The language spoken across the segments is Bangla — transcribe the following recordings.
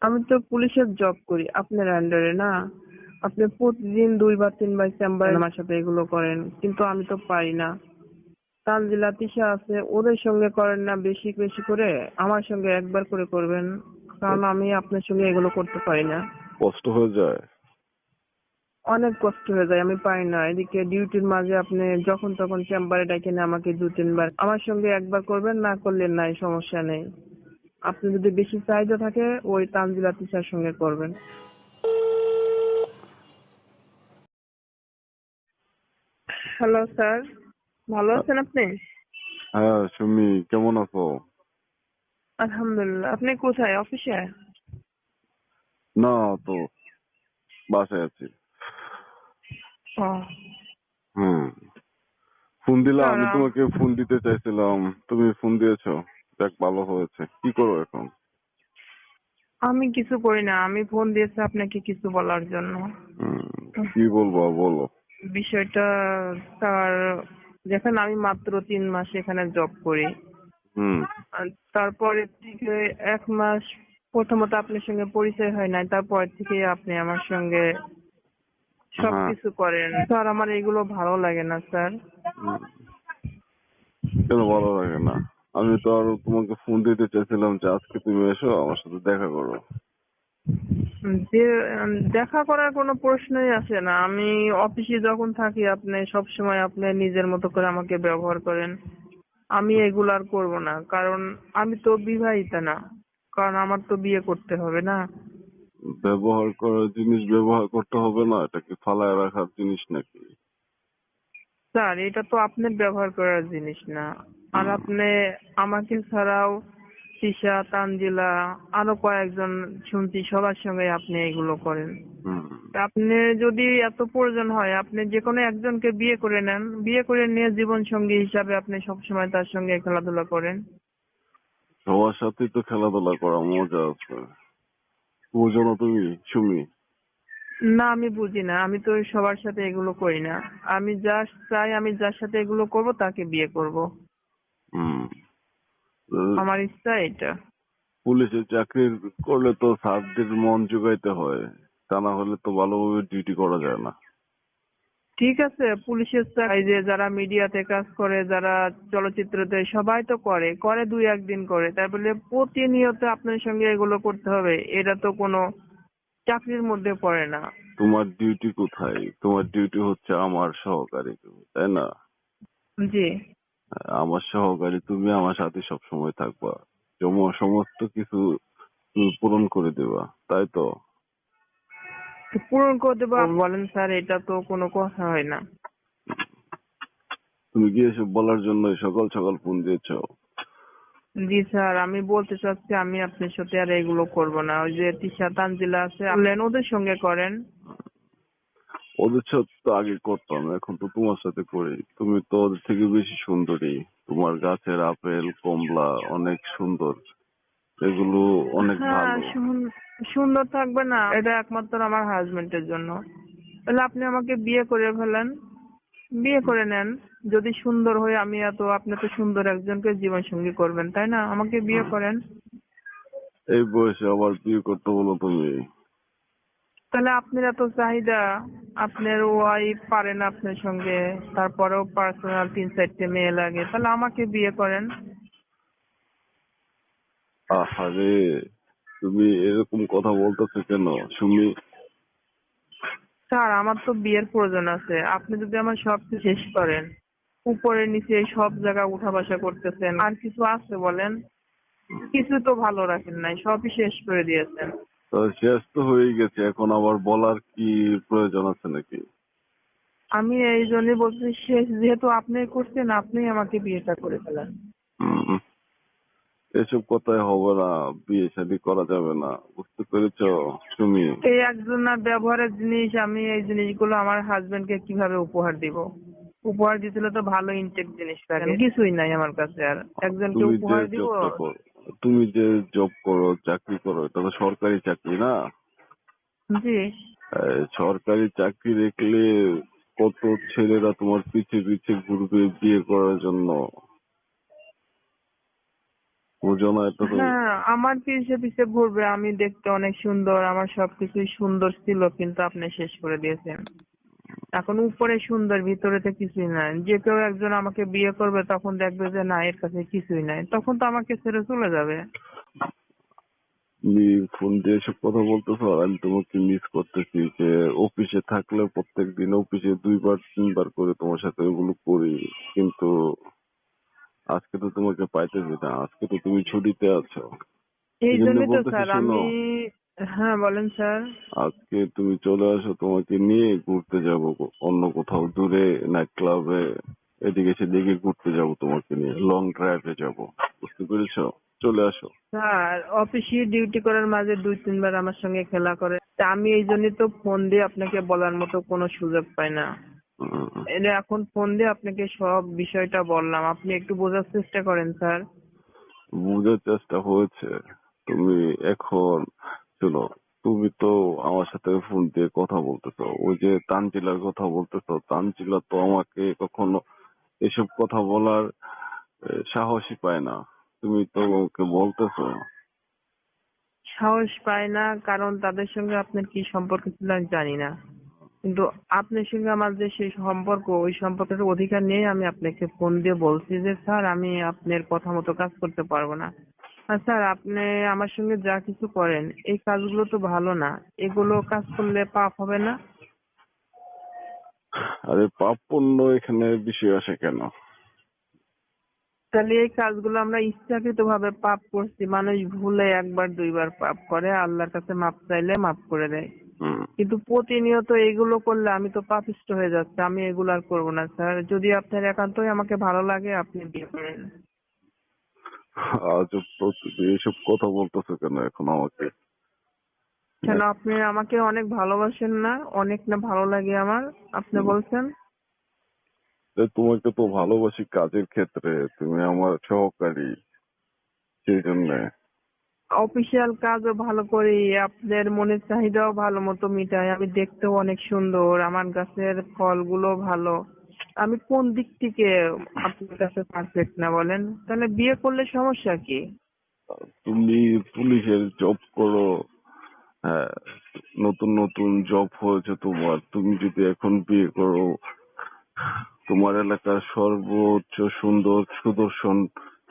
আমি তো পুলিশের জব করি আপনার আন্ডারে না। আপনি প্রতিদিন 2 বার 3 বার চেম্বারে আমার সাথে এগুলো করেন, কিন্তু আমি তো পারি না। তানজিলা তিশা আছে, ওদের সঙ্গে করেন না বেশি বেশি করে, আমার সঙ্গে একবার করে করবেন, কারণ আমি আপনার সঙ্গে এগুলো করতে পারি না। কষ্ট হয়ে যায়। অনেক কষ্ট হয়ে যায়, আমি পারি না। এদিকে ডিউটির মাঝে আপনি যখন তখন চেম্বারে ডেকে নিয়ে আমাকে 2 3 বার, আমার সঙ্গে একবার করবেন, না করলে নাই, সমস্যা নেই। আপনি যদি বেশি চাহিদা থাকে ওই তানজিলা তিশার সঙ্গে করবেন। হ্যালো স্যার, ভালো আছেন আপনি? হ্যাঁ সুমি, কেমন আছো? আলহামদুলিল্লাহ। আপনি কোথায়, অফিসে? না তো, বাসায় আছি। ও হুম। ফোন দিলা, স্যার, আমি তোমাকে ফোন দিতে চাইছিলাম, তুমি ফোন দিয়েছো। দেখ, ভালো হয়েছে। কি করো এখন? আমি কিছু করি না, আমি ফোন দিয়েছি আপনাকে কিছু বলার জন্য। হুম, কি বলবো বলো। বিষয়টা স্যার, যেখানে আমি মাত্র 3 মাস এখানে জব করি, হুম। আর তারপরে থেকে 1 মাস প্রথমত আপনার সঙ্গে পরিচয় হয় নাই, তারপর থেকে আপনি আমার সঙ্গে হ্যাঁ। সবকিছু করেন। স্যার, আমার এগুলো ভালো লাগে না স্যার। হুম, কেন ভালো লাগে না? আমি তো আরো তোমাকে ফোন দিতে চাইছিলাম যে আজকে তুমি এসো আমার সাথে দেখা করো। যে দেখা করার কোনো প্রশ্নই আসে না। আমি অফিসে যখন থাকি আপনি সব সময় আপনি নিজের মতো করে আমাকে ব্যবহার করেন। আমি এগুলো আর করবো না, কারণ আমি তো বিবাহিতা না, কারণ আমার তো বিয়ে করতে হবে না। ব্যবহার করার জিনিস ব্যবহার করতে হবে না, এটা কি ফালায় রাখার জিনিস নাকি? স্যার, এটা তো আপনার ব্যবহার করার জিনিস না। আর হুম। আপনি আমাকে ছাড়াও তিশা, তানজিলা, আরো কয়েকজন শুনছি, সবার সঙ্গে আপনি এগুলো করেন। হুম। তা আপনি যদি এত প্রয়োজন হয় আপনি যে কোনো একজনকে বিয়ে করে নেন, বিয়ে করে নিয়ে জীবন সঙ্গী হিসাবে আপনি সবসময় তার সঙ্গে খেলাধুলা করেন। সবার সাথেই তো খেলাধুলা করা মজা আছে। বুঝো না তুমি, সুমি? না, আমি বুঝি না, আমি তো সবার সাথে এগুলো করি না। আমি জাস্ট চাই আমি যার সাথে এগুলো করব তাকে বিয়ে করব। হুম। আমার ইচ্ছা এটা। পুলিশের চাকরি করলে তো স্যারদের মন জোগাইতে হয়, তা না হলে তো ভালোভাবে ডিউটি করা যায় না। ঠিক আছে, পুলিশের চাকরি যে যারা মিডিয়াতে কাজ করে, যারা চলচ্চিত্রতে, সবাই তো করে করে 2 1 দিন করে, তাই বলে প্রতিনিয়ত আপনার সঙ্গে এগুলো করতে হবে এটা তো কোনো চাকরির মধ্যে পড়ে না। তোমার ডিউটি কোথায়? তোমার ডিউটি হচ্ছে আমার সহকারী তুমি, তাই না? জি। আমার সহকারী তুমি, আমার সাথে সব সময় থাকবা, সমস্ত কিছু তুমি পূরণ করে দেবা, তাই তো? তো পূরণ করে দেবো বলেন স্যার, এটা তো কোনো কথা হয় না। তুমি কি এসব বলার জন্য সকাল সকাল ফোন দিয়েছো? জি স্যার, আমি বলতে চাচ্ছি আমি আপনার সাথে আর এগুলো করব না। ওই যে তিশা, তানজিলা আছে বললেন, ওদের সঙ্গে করেন। ওদের সাথে তো আগে করতাম, এখন তো তোমার সাথে করি। তুমি তো ওদের থেকে বেশি সুন্দরী। তোমার গাছের আপেল কমলা অনেক সুন্দর, এগুলো অনেক হ্যাঁ, ভালো। সুন্দর থাকবে না, এটা একমাত্র আমার হাজবেন্ডের জন্য। তাহলে আপনি আমাকে বিয়ে করে ফেলেন, বিয়ে করে নেন। যদি সুন্দর হই আমি, এত আপনি তো সুন্দর একজনকে জীবন সঙ্গী করবেন, তাই না? আমাকে বিয়ে হুম। করেন। এই বয়সে আবার বিয়ে করতে বলো তুমি? তাহলে আপনার এত চাহিদা, আপনার ওয়াইফ পারে না আপনার সঙ্গে, তারপরেও পার্সোনাল 3 4টে মেয়ে লাগে, তাহলে আমাকে বিয়ে করেন। আহারে, তুমি এরকম কথা বলতেছো কেন সুমি? স্যার, আমার তো বিয়ের প্রয়োজন আছে। আপনি যদি আমার সব শেষ করেন, উপরে নিচে সব জায়গা উঠা বসা করতেছেন, আর কিছু আছে বলেন? কিছু তো ভালো রাখেন নাই, সবই শেষ করে দিয়েছেন। তো শেষ তো হয়ে গেছে, এখন আবার বলার কি প্রয়োজন আছে নাকি? আমি এই জন্যই বলছি, শেষ যেহেতু আপনি করছেন, আপনি আমাকে বিয়েটা করে ফেলেন। হুম। এসব কথাই হবে না, বিয়ে শাদী করা যাবে না, বুঝতে পেরেছো তুমি? এই একজনের ব্যবহারের জিনিস, আমি এই জিনিসগুলো আমার হাজবেন্ডকে কিভাবে উপহার দিব? উপহার দিতে তো ভালো ইনটেক জিনিস লাগে, কিছুই নাই আমার কাছে, আর একজনকে তুমি যে উপহার দিব? জবটা করো, তুমি যে জব করো, চাকরি করো, এটা তো সরকারি চাকরি না? জি। সরকারি চাকরি দেখলে কত ছেলেরা তোমার পিছে পিছে ঘুরবে বিয়ে করার জন্য। বুঝো না এটা তুমি? হ্যাঁ, আমার পিছে পিছে ঘুরবে, আমি দেখতে অনেক সুন্দর, আমার সবকিছুই সুন্দর ছিল, কিন্তু আপনি শেষ করে দিয়েছেন। এখন উপরে সুন্দর, ভিতরে তো কিছুই নাই। যে কেউ একজন আমাকে বিয়ে করবে তখন দেখবে যে না, এর কাছে কিছুই নাই, তখন তো আমাকে ছেড়ে চলে যাবে। তুমি ফোন দিয়ে এসব কথা বলতেছো আর আমি তোমাকে মিস করতেছি, যে অফিসে থাকলে প্রত্যেক দিন অফিসে 2 বার 3 বার করে তোমার সাথে ওগুলো করি, কিন্তু আজকে তো তোমাকে পাইতেছি না, আজকে তো তুমি ছুটিতে আছো। এই এই জন্য জন্যই তো বলতেছি স্যার শোনো, আমি। হ্যাঁ বলেন স্যার। আজকে তুমি চলে আসো, তোমাকে নিয়ে ঘুরতে যাব অন্য কোথাও দূরে, নাইট ক্লাবে, এদিকে সেদিকে ঘুরতে যাব, তোমাকে নিয়ে লং ড্রাইভে যাব। বুঝতে পেরেছো? চলে আসো। স্যার অফিসে ডিউটি করার মাঝে 2-3 বার আমার সঙ্গে খেলা করে, তা আমি এই জন্যই তো ফোন দিয়ে আপনাকে বলার মতো কোনো সুযোগ পাই না। উম, এটা এখন ফোন দিয়ে আপনাকে সব বিষয়টা বললাম, আপনি একটু বোঝার চেষ্টা করেন স্যার। বুঝার চেষ্টা হয়েছে। তুমি এখন শোনো, তুমি তো আমার সাথে ফোন দিয়ে কথা বলতেছো, ওই যে তানজিলার কথা বলতেছো, তানজিলা তো আমাকে কখনো এসব কথা বলার সাহসই পায় না। তুমি তো ওকে বলতেছো। সাহস পায় না কারণ তাদের সঙ্গে আপনার কি সম্পর্ক ছিল আমি জানি না, কিন্তু আপনার সঙ্গে আমার যে সেই সম্পর্ক, ওই সম্পর্কের অধিকার নিয়ে আমি আপনাকে ফোন দিয়ে বলছি যে স্যার আমি আপনার কথা মতো কাজ করতে পারবো না। আর স্যার আপনি আমার সঙ্গে যা কিছু করেন এই কাজগুলো তো ভালো না, এগুলো কাজ করলে পাপ হবে না? আরে পাপ পুণ্য এখানে বিষয় আসে কেন? তাহলে এই কাজগুলো আমরা ইচ্ছাকৃত ভাবে পাপ করছি, মানুষ ভুলে 1-2 বার পাপ করে, আল্লাহর কাছে মাপ চাইলে মাপ করে দেয়। হুম। কিন্তু প্রতিনিয়ত এগুলো করলে আমি তো পাপিষ্ট হয়ে যাচ্ছে, আমি এগুলো আর করবো না স্যার। যদি আপনার একান্তই আমাকে ভালো লাগে আপনি বিয়ে করেন। আজব তো, তুমি এসব কথা বলতেছো কেন এখন আমাকে? কেন, আপনি আমাকে অনেক ভালোবাসেন না? অনেক না ভালো লাগে আমার, আপনি হুম। বলছেন। তোমাকে তো ভালোবাসি কাজের ক্ষেত্রে, তুমি আমার সহকারী, সেই জন্য। অফিসিয়াল কাজও ভালো করি, আপনার মনের চাহিদাও ভালো মতো মিটাই, আমি দেখতেও অনেক সুন্দর, আমার গাছের ফলগুলো ভালো। আমি কোন দিক থেকে আপনার কাছে পারফেক্ট না বলেন? তাহলে বিয়ে করলে সমস্যা কি? তুমি পুলিশের জব করো, হ্যাঁ, নতুন নতুন জব হয়েছে তোমার, তুমি যদি এখন বিয়ে করো, তোমার এলাকার সর্বোচ্চ সুন্দর সুদর্শন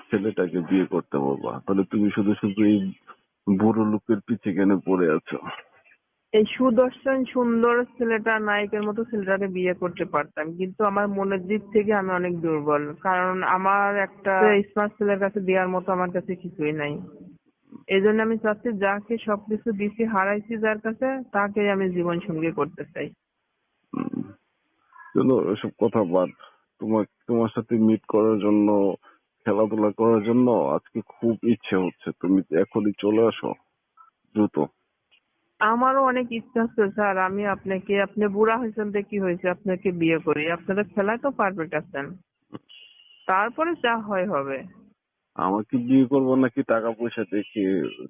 ছেলেটাকে বিয়ে করতে বলবা, তাহলে তুমি শুধু শুধু এই বুড়ো লোকের পিছে কেন পড়ে আছো? এই সুদর্শন সুন্দর ছেলেটা, নায়কের মতো ছেলেটাকে বিয়ে করতে পারতাম, কিন্তু আমার মনের দিক থেকে আমি অনেক দুর্বল, কারণ আমার একটা স্মার্ট ছেলের কাছে দেওয়ার মতো আমার কাছে কিছুই নাই। এই জন্য আমি চাচ্ছি যাকে সবকিছু দিছি হারাইছি যার কাছে, তাকেই আমি জীবন সঙ্গী করতে চাই। উম, চলো এসব কথা বাদ। তোমার সাথে মিট করার জন্য, খেলাধুলা করার জন্য আজকে খুব ইচ্ছে হচ্ছে, তুমি এখনই চলে আসো, দ্রুত। আমারও অনেক ইচ্ছা আছে স্যার, আমি আপনাকে, আপনি বুড়া হয়েছেন তো কি হয়েছে, আপনাকে বিয়ে করি, আপনারা খেলায় তো পারফেক্ট আছেন, তারপরে যা হয় হবে। আমাকে বিয়ে করবো নাকি টাকা পয়সা দেখে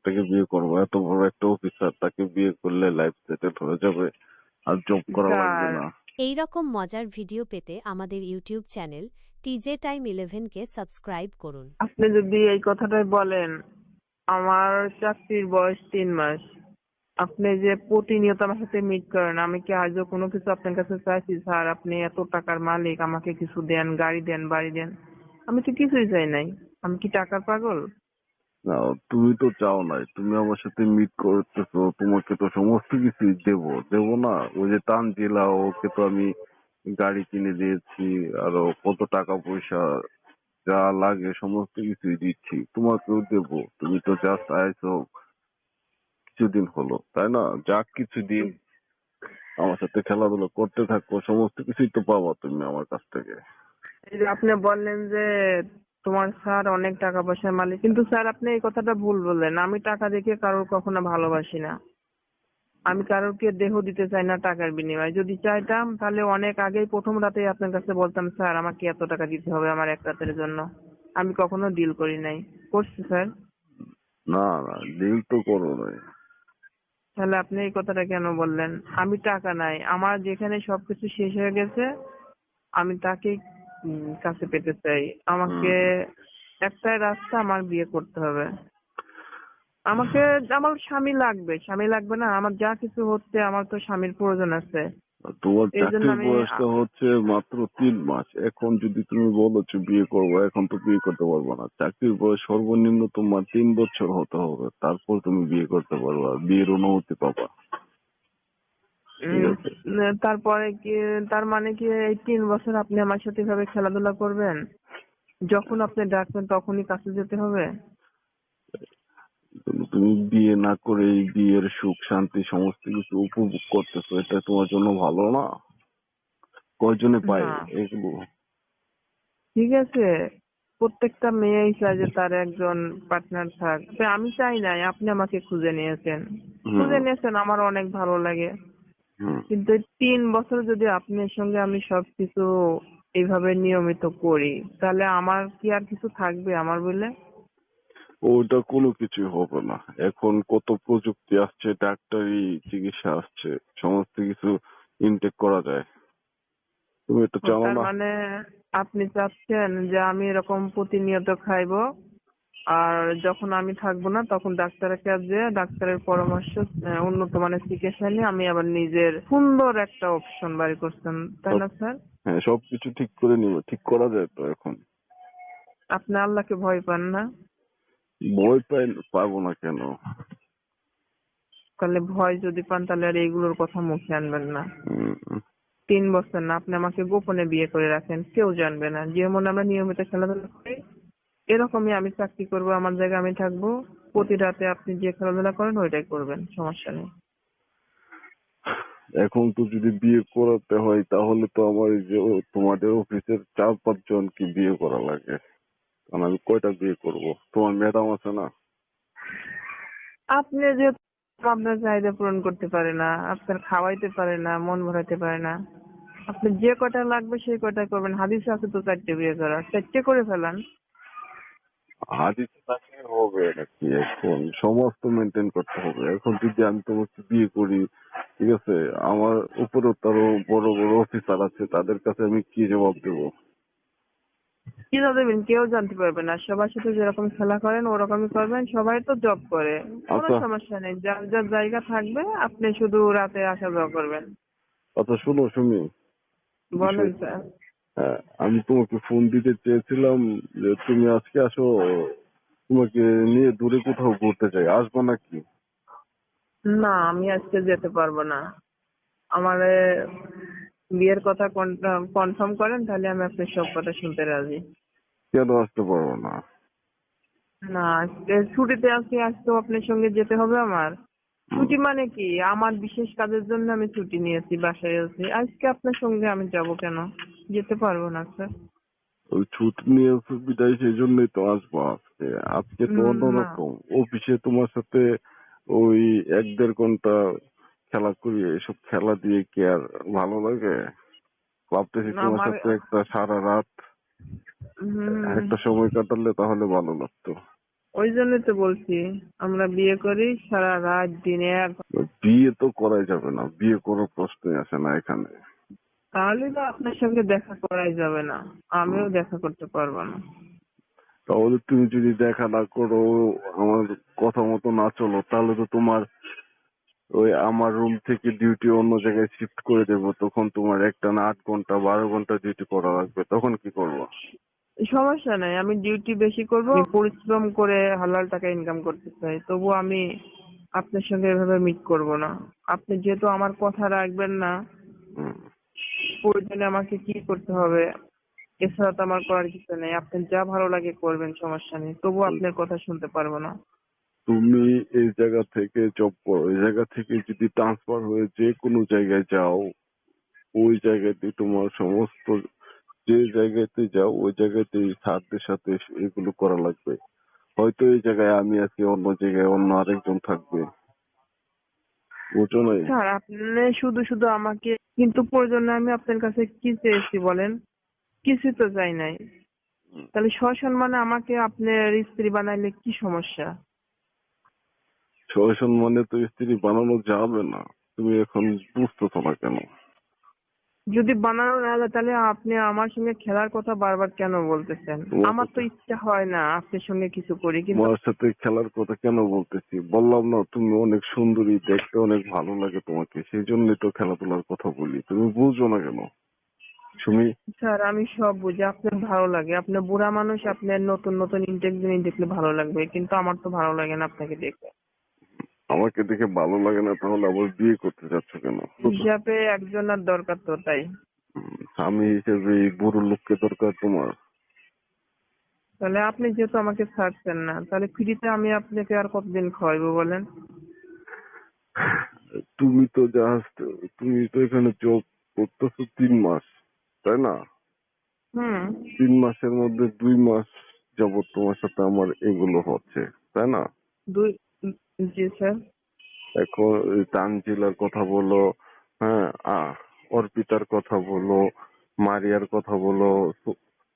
তাকে বিয়ে করবো? এত বড় একটা অফিসার, তাকে বিয়ে করলে লাইফ সেটেল হয়ে যাবে, আর জব করা লাগবে স্যার না। এই রকম মজার ভিডিও পেতে আমাদের ইউটিউব চ্যানেল টিজে টাইম 11কে সাবস্ক্রাইব করুন। আপনি যদি এই কথাটাই বলেন, আমার চাকরির বয়স 3 মাস, আপনি যে প্রতিনিয়ত আমার সাথে মিট করেন, আমি কি আজও কোনো কিছু আপনার কাছে চাইছি স্যার? আপনি এত টাকার মালিক, আমাকে কিছু দেন, গাড়ি দেন, বাড়ি দেন, আমি তো কিছুই চাই নাই। আমি কি টাকার পাগল? না, তুমি তো চাও নাই, তুমি আমার সাথে মিট করতেছো, তোমাকে তো সমস্ত কিছুই দেবো, দেবো না? ওই যে তানজিলা, ওকে তো আমি গাড়ি কিনে দিয়েছি, আরো কত টাকা পয়সা যা লাগে সমস্ত কিছুই দিচ্ছি, তোমাকেও দেবো। তুমি তো জাস্ট আইছো কিছুদিন হলো, তাই না? যাক কিছুদিন আমার সাথে খেলাধুলা করতে থাকো, সমস্ত কিছুই তো পাবা তুমি আমার কাছ থেকে। এই যে আপনি বললেন যে তোমার স্যার অনেক টাকা পয়সার মালিক, কিন্তু স্যার আপনি এই কথাটা ভুল বললেন, আমি টাকা দেখে কারোর কখনো ভালোবাসি না। আমি কারোরকে দেহ দিতে চাই না টাকার বিনিময়ে, যদি চাইতাম তাহলে অনেক আগেই প্রথম রাতেই আপনার কাছে বলতাম স্যার আমাকে এত টাকা দিতে হবে আমার এক রাতের জন্য। আমি কখনো ডিল করি নাই। করছি স্যার? না না, ডিল তো করো নাই। তাহলে আপনি এই কথাটা কেন বললেন? আমি টাকা নাই, আমার যেখানে সবকিছু শেষ হয়ে গেছে আমি তাকেই কাছে পেতে চাই। আমাকে হম। একটাই রাস্তা, আমার বিয়ে করতে হবে। আমাকে, আমার স্বামী লাগবে, স্বামী লাগবে না? আমার যা কিছু হচ্ছে, আমার তো স্বামীর প্রয়োজন আছে। তোমার এই জন্য চাকরির আমি বয়সটা হচ্ছে মাত্র 3 মাস। এখন যদি তুমি বলো যে বিয়ে করবো, এখন তো বিয়ে করতে পারবো না। চাকরির বয়স সর্বনিম্ন তোমার 3 বছর হতে হবে, তারপর তুমি বিয়ে করতে পারবা, বিয়ের অনুমতি পাবা। ঠিক উম, আছে? তারপরে কি, তার মানে কি এই 3 বছর আপনি আমার সাথে এভাবে খেলাধুলা করবেন? যখন আপনি ডাকবেন তখনই কাছে যেতে হবে? তুমি বিয়ে না করে এই বিয়ের সুখ শান্তি সমস্ত কিছু উপভোগ করতেছো, এটা তোমার জন্য ভালো না? কয়জনে পায় না, এগুলো? ঠিক আছে, প্রত্যেকটা মেয়েই চায় যে তার একজন পার্টনার থাক। তো আমি চাই নাই, আপনি আমাকে খুঁজে নিয়েছেন। হুম। খুঁজে নিয়েছেন, আমার অনেক ভালো লাগে। হুম। কিন্তু এই 3 বছর যদি আপনার সঙ্গে আমি সবকিছু এইভাবে নিয়মিত করি, তাহলে আমার কি আর কিছু থাকবে আমার বলে? ওটা কোনো কিছু হবে না। এখন কত প্রযুক্তি আসছে, ডাক্তারি চিকিৎসা আসছে, সমস্ত কিছু ইনটেক করা যায়। তুমি এটা ও, জানো তার না? মানে আপনি চাচ্ছেন যে আমি এরকম প্রতিনিয়ত খাইবো, আর যখন আমি থাকবো না তখন ডাক্তারের কাছে, ডাক্তারের পরামর্শ, উন্নত মানের চিকিৎসা নিয়ে আমি আবার নিজের সুন্দর একটা অপশন বাড়ি করছেন, তাই সব, না স্যার? হ্যাঁ, সবকিছু ঠিক করে নিবে, ঠিক করা যায় তো এখন। আপনি আল্লাহকে ভয় পান না? ভয় পাবো না কেন? তাহলে ভয় যদি পান, তাহলে আর এইগুলোর কথা মুখে আনবেন না। উম, 3 বছর না, আপনি আমাকে গোপনে বিয়ে করে রাখেন, কেউ জানবে না। যেমন আমরা নিয়মিত খেলাধুলা করি, এরকমই আমি চাকরি করব, আমার জায়গায় আমি থাকবো। প্রতি রাতে আপনি যে খেলাধুলা করেন ওইটাই করবেন, সমস্যা নেই। এখন তো যদি বিয়ে করাতে হয় তাহলে তো আমার এই যে তোমাদের অফিসের 4-5 জনকে বিয়ে করা লাগে। কারণ আমি কয়টা বিয়ে করব? তোমার ম্যাডাম আছে না? আপনি যে আপনার চাহিদা পূরণ করতে পারে না, আপনার খাওয়াইতে পারে না, মন ভরাইতে পারে না, আপনি যে কটা লাগবে সেই কটা করবেন। হাদিসে আছে তো 4টে বিয়ে করা, 4টে করে ফেলান। হাদিসে থাকলে হবে নাকি? এখন সমাজ তো মেনটেন করতে হবে। এখন যদি আমি তোমাকে বিয়ে করি, ঠিক আছে, আমার উপরেও তারও বড় বড় অফিসার আছে, তাদের কাছে আমি কি জবাব দেবো? কি দেবেন? কেউ জানতে পারবে না। সবার সাথে যেরকম খেলা করেন ওরকমই করবেন, সবাই তো জব করে, কোনো আচ্ছা। সমস্যা নেই। যার যার জায়গা থাকবে, আপনি শুধু রাতে আসা যাওয়া করবেন। আচ্ছা, শোনো সুমি, বলেন বিষয়টা, স্যার। হ্যাঁ, আমি তোমাকে ফোন দিতে চেয়েছিলাম যে তুমি আজকে আসো, তোমাকে নিয়ে দূরে কোথাও ঘুরতে চাই, আসবো নাকি? না, আমি আজকে যেতে পারবো না। আমার বিয়ের কথা কনফার্ম করেন, তাহলে আমি আপনার সব কথা শুনতে রাজি। কেন আসতে পারবো না? না, আজকে ছুটিতে আছি, আজ তো আপনার সঙ্গে যেতে হবে আমার। হুম। ছুটি মানে কি, আমার বিশেষ কাজের জন্য আমি ছুটি নিয়েছি, বাসায় আছি। আজকে আপনার সঙ্গে আমি যাব কেন? যেতে পারবো না স্যার। ওই ছুটি নিয়ে বিদায়, সেই জন্যই তো আসবো আজকে। আজকে তো না, অন্যরকম, অফিসে তোমার সাথে ওই 1-1.5 ঘন্টা খেলা করি, এসব খেলা দিয়ে কি আর ভালো লাগে? ভাবতেছি না, তোমার আমার সাথে একটা সারা রাত হম, একটা সময় কাটালে তাহলে ভালো লাগতো। ওই জন্যই তো বলছি, আমরা বিয়ে করি, সারা রাত দিনে এক। বিয়ে তো করাই যাবে না, বিয়ে করার প্রশ্নই আসে না এখানে। তাহলে তো আপনার সঙ্গে দেখা করাই যাবে না, হুম। আমিও দেখা করতে পারবো না। তাহলে তুমি যদি দেখা না করো, আমার কথা মতো না চলো, তাহলে তো তোমার ওই আমার রুম থেকে ডিউটি অন্য জায়গায় শিফট করে দেবো, তখন তোমার একটানা 8 ঘন্টা 12 ঘন্টা ডিউটি করা লাগবে, তখন কি করবো? সমস্যা নাই, আমি ডিউটি বেশি করব, আমি পরিশ্রম করে হালাল টাকা ইনকাম করতে চাই, তবু আমি আপনার সঙ্গে এভাবে মিট করব না। আপনি যেহেতু আমার কথা রাখবেন না, হুম। প্রয়োজনে আমাকে কি করতে হবে, এছাড়া তো আমার করার কিছু নেই। আপনি যা ভালো লাগে করবেন, সমস্যা নেই, তবু আপনার কথা শুনতে পারবো না। তুমি এই জায়গা থেকে জব করো, এই জায়গা থেকে যদি ট্রান্সফার হয়ে যে কোনো জায়গায় যাও, ওই জায়গাতে তোমার সমস্ত, যে জায়গাতে যাও ওই জায়গাতে স্যারদের সাথে এগুলো করা লাগবে। হয়তো এই জায়গায় আমি আছি, অন্য জায়গায় অন্য আরেকজন থাকবে, বুঝো নাই? স্যার, আপনি শুধু শুধু আমাকে, কিন্তু প্রয়োজনে আমি আপনার কাছে কি চেয়েছি বলেন? কিছু তো চাই নাই। তাহলে সসম্মানে আমাকে আপনার স্ত্রী বানাইলে কি সমস্যা? সহসন মানে তো স্ত্রী বানানো যাবে না, তুমি এখন বুঝতেছো না কেন? যদি বানানো না যায় তাহলে আপনি আমার সঙ্গে খেলার কথা বারবার কেন বলতেছেন? তোমার আমার তো সাথে ইচ্ছা হয় না আপনার সঙ্গে কিছু করি, কিন্তু তোমার সাথে খেলার কথা কেন বলতেছি, বললাম না তুমি অনেক সুন্দরী, দেখতে অনেক ভালো লাগে তোমাকে, সেই জন্যই তো খেলাধুলার কথা বলি। তুমি বুঝছো না কেন সুমি? স্যার আমি সব বুঝি, আপনার ভালো লাগে, আপনি বুড়া মানুষ, আপনার নতুন নতুন ইন্টেক জিনিস দেখলে ভালো লাগবে, কিন্তু আমার তো ভালো লাগে না আপনাকে দেখে। আমাকে দেখে ভালো লাগে না, তাহলে আবার বিয়ে করতে চাচ্ছ কেন? হিসাবে একজনের দরকার তো, তাই। স্বামী হিসেবে এই বুড়ো লোককে দরকার তোমার? তাহলে আপনি যেহেতু আমাকে ছাড়ছেন না, তাহলে ফ্রিতে আমি আপনাকে আর কতদিন খাওয়াইবো বলেন? তুমি তো জাস্ট, তুমি তো এখানে জব করতেছো 3 মাস, তাই না? হুম। 3 মাসের মধ্যে 2 মাস যাবত তোমার সাথে আমার এগুলো হচ্ছে, তাই না? দুই। জি স্যার। এখন এই তানজিলার কথা বলো, হ্যাঁ, অর্পিতার কথা বলো, মারিয়ার কথা বলো,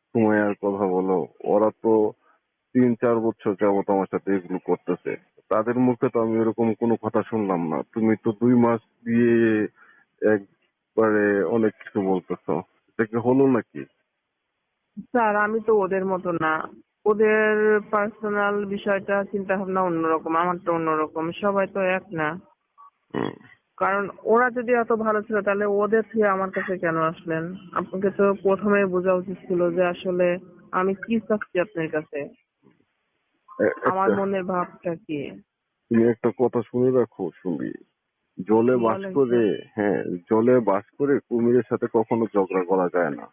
সুমাইয়ার কথা বলো, ওরা তো 3-4 বছর যাবত আমার সাথে এগুলো করতেছে। তাদের মুখে তো আমি এরকম কোনো কথা শুনলাম না। তুমি তো 2 মাস দিয়ে একবারে অনেক কিছু বলতেছো, এটা কি হলো নাকি? স্যার আমি তো ওদের মতো না, ওদের পার্সোনাল বিষয়টা চিন্তা ভাবনা অন্যরকম, আমারটা অন্যরকম, সবাই তো এক না। হুম। কারণ ওরা যদি এত ভালো ছিল তাহলে ওদের থেকে আমার কাছে কেন আসলেন? আপনাকে তো প্রথমে বোঝা উচিত ছিল যে আসলে আমি কি চাচ্ছি আপনার কাছে, আমার একটা, মনের ভাবটা কি। তুমি একটা কথা শুনে রাখো সুমি, জলে বাস বলেন করে, স্যার। হ্যাঁ, জলে বাস করে কুমিরের সাথে কখনো ঝগড়া করা যায় না।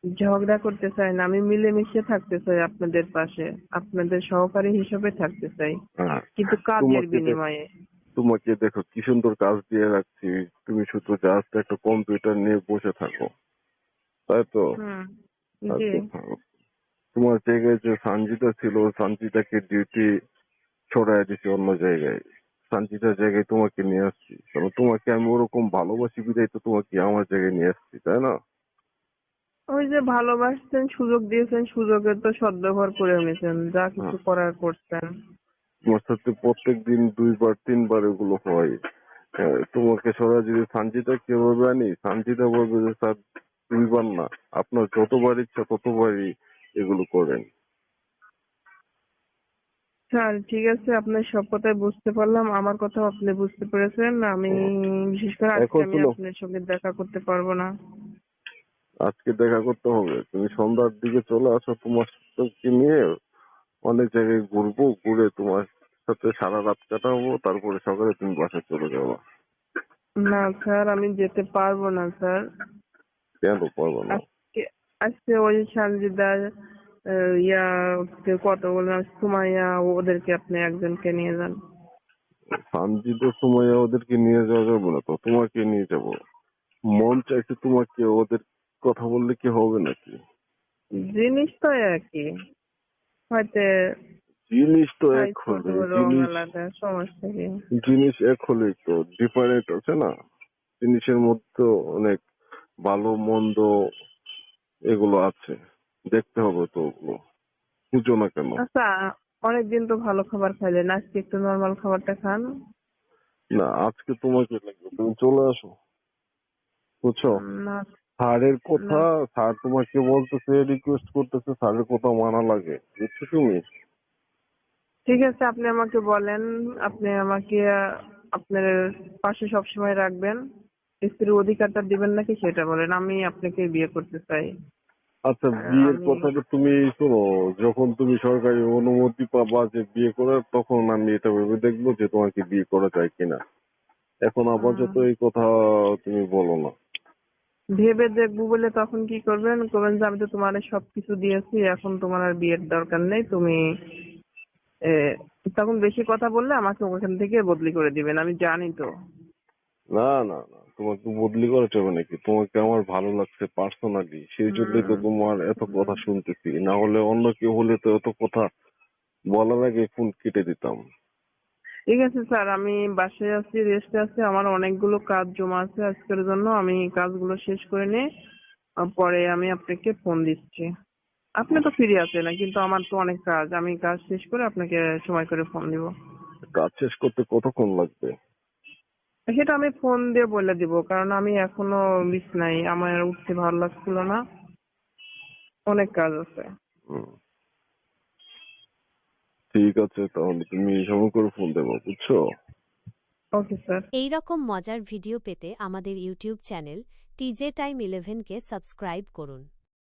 ঝগড়া করতে চাই না, আমি মিলেমিশে থাকতে চাই আপনাদের পাশে, আপনাদের সহকারী হিসেবে থাকতে চাই, হ্যাঁ, কিন্তু কাজের তোমাকে বিনিময়ে। তোমাকে দেখো কি সুন্দর কাজ দিয়ে রাখছি, তুমি শুধু জাস্ট একটা কম্পিউটার নিয়ে বসে থাকো, তাই তো? হুম। আর জি। তোমার জায়গায় যে সঞ্জিতা ছিল, সঞ্জিতাকে ডিউটি ছড়াই দিছি অন্য জায়গায়, সঞ্জিতার জায়গায় তোমাকে নিয়ে আসছি, কারণ তোমাকে আমি ওরকম ভালোবাসি বিদায় তো তোমাকে আমার জায়গায় নিয়ে আসছি, তাই না? ওই যে ভালোবাসতেন, সুযোগ দিয়েছেন, সুযোগের তো সদ্ব্যবহার করে নিয়েছেন, যা হ্যাঁ, কিছু করার করছেন। তোমার সাথে প্রত্যেক দিন 2-3 বার এগুলো হয়। হ্যাঁ, তোমাকে সরাই যদি সঞ্জিতা কিভাবে আনি, সঞ্জিতা বলবে যে স্যার 2 বার না, আপনার যতবার ইচ্ছা ততবারই এগুলো করেন। স্যার ঠিক আছে, আপনার সব কথাই বুঝতে পারলাম, আমার কথাও আপনি বুঝতে পেরেছেন। আমি হুম। বিশেষ করে আজকে এখন আমি শোনো, আপনার সঙ্গে দেখা করতে পারবো না। আজকে দেখা করতে হবে, তুমি সন্ধ্যার দিকে চলে আসো, তোমার সাথে নিয়ে অনেক জায়গায় ঘুরবো, ঘুরে তোমার সাথে সারা রাত কাটাবো, তারপরে সকালে তুমি বাসায় চলে যাবো। না স্যার, আমি যেতে পারবো না স্যার। কেন পারবো না? আজকে আজকে ওই সানজিদার কে কথা বললাম, সুমাইয়া, ওদেরকে আপনি একজনকে নিয়ে যান। সানজিদের সময় ওদেরকে নিয়ে যাওয়া যাবে না তো, তোমাকে নিয়ে যাবো। মন চাইছে তোমাকে, ওদের কথা বললে কি হবে নাকি? জিনিস তো একই, হয়তো জিনিস তো এক সাইজ ছোট, হলে রং জিনিস, আলাদা, সমস্যা কি? জিনিস এক হলেই তো ডিফারেন্ট আছে না? জিনিসের মধ্যে অনেক ভালো মন্দ এগুলো আছে, দেখতে হবে তো ওগুলো, বুঝো না কেন? আচ্ছা, অনেকদিন তো ভালো খাবার খাইলেন, আজকে একটু নর্মাল খাবারটা খান। না, আজকে তোমাকে লাগবে, তুমি চলে আসো, বুঝছো? না। স্যারের না। কথা, স্যার তোমাকে বলতেছে, রিকোয়েস্ট করতেছে, স্যারের কথা মানা লাগে, বুঝছো তুমি? ঠিক আছে, আপনি আমাকে বলেন, আপনি আমাকে আপনার পাশে সবসময় রাখবেন, স্ত্রীর অধিকারটা দিবেন নাকি সেটা বলেন, আমি আপনাকে বিয়ে করতে চাই। আচ্ছা, আর বিয়ের আমি। কথাটা তুমি শোনো, যখন তুমি সরকারি অনুমতি পাবা যে বিয়ে করার, তখন আমি এটা ভেবে দেখবো যে তোমাকে বিয়ে করা যায় কিনা। এখন আপাতত উম, এই কথা তুমি বলো না। ভেবে দেখবো বলে তখন কি করবেন? করবেন যে আমি তো তোমার সবকিছু দিয়েছি, এখন তোমার আর বিয়ের দরকার নেই, তুমি এ, তখন বেশি কথা বললে আমাকে ওখান থেকে বদলি করে দিবেন, আমি জানি তো। না না না, তোমাকে বদলি করা যাবে নাকি? তোমাকে আমার ভালো লাগছে পার্সোনালি, সেই জন্যই তো হুম। তোমার এত হুম। কথা শুনতেছি, না হলে অন্য কেউ হলে তো এত কথা বলার আগে ফোন কেটে দিতাম। ঠিক আছে স্যার, আমি বাসায় আছি, রেস্টে আছি, আমার অনেকগুলো কাজ জমা আছে আজকের জন্য, আমি কাজগুলো শেষ করে নিয়ে পরে আমি আপনাকে ফোন দিচ্ছি। আপনি তো ফ্রি আছেন না, কিন্তু আমার তো অনেক কাজ, আমি কাজ শেষ করে আপনাকে সময় করে ফোন দিব। কাজ শেষ করতে কতক্ষণ লাগবে? সেটা আমি ফোন দিয়ে বলে দিব, কারণ আমি এখনো বিছনায়, আমার উঠতে ভালো লাগছিল না, অনেক কাজ আছে। হুম, ঠিক আছে, তাহলে তুমি সময় করে ফোন দেবো, বুঝছো? Okay sir. এই রকম মজার ভিডিও পেতে আমাদের ইউটিউব চ্যানেল TJ Time 11 কে সাবস্ক্রাইব করুন।